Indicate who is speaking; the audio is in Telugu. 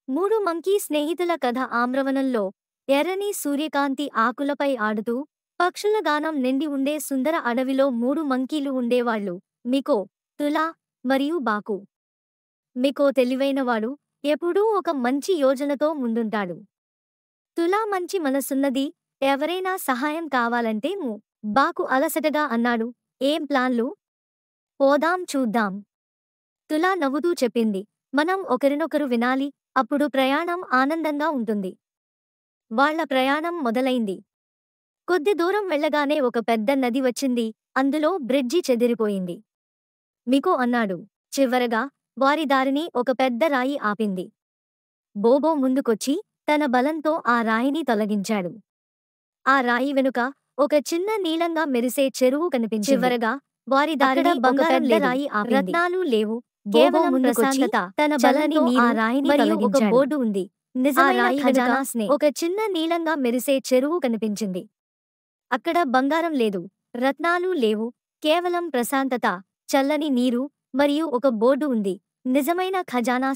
Speaker 1: మూడు మంకీ స్నేహితుల కథ. ఆమ్రవనంలో ఎర్రని సూర్యకాంతి ఆకులపై ఆడుతూ పక్షుల గానం నిండి ఉండే సుందర అడవిలో మూడు మంకీలు ఉండేవాళ్ళు: మికో, తులా మరియు బాకు. మికో తెలివైనవాడు, ఎప్పుడూ ఒక మంచి యోజనతో ముందుంటాడు. తులా మంచి మనసున్నది, ఎవరైనా సహాయం కావాలంటే బాకు అలసటగా అన్నాడు. ఏం ప్లాన్లు? పోదాం చూద్దాం. తులా నవ్వుతూ చెప్పింది. మనం ఒకరినొకరు వినాలి, అప్పుడు ప్రయాణం ఆనందంగా ఉంటుంది. వాళ్ళ ప్రయాణం మొదలైంది. కొద్ది దూరం వెళ్ళగానే ఒక పెద్ద నది వచ్చింది, అందులో బ్రిడ్జి చెదిరిపోయింది. మికో అన్నాడు. చివరగా వారి దారిని ఒక పెద్ద రాయి ఆపింది. బోబో ముందుకొచ్చి తన బలంతో ఆ రాయిని తొలగించాడు. ఆ రాయి వెనుక ఒక చిన్న నీలంగా మెరిసే చెరువు కనిపించింది. చివరగా వారి దారిని ఒక పెద్ద రాయి ఆపింది. రత్నాలు లేవు, కేవలం ప్రశాంతత. తన బలంతో ఆ రాయిని మరియు ఒక బోర్డు ఉంది. నిజమైన ఖజానా ఒక చిన్న నీలంగా మెరిసే చెరువు కనిపించింది. అక్కడ బంగారం లేదు, రత్నాలు లేవు, కేవలం ప్రశాంతత, చల్లని నీరు మరియు ఒక బోర్డు ఉంది. నిజమైన ఖజానా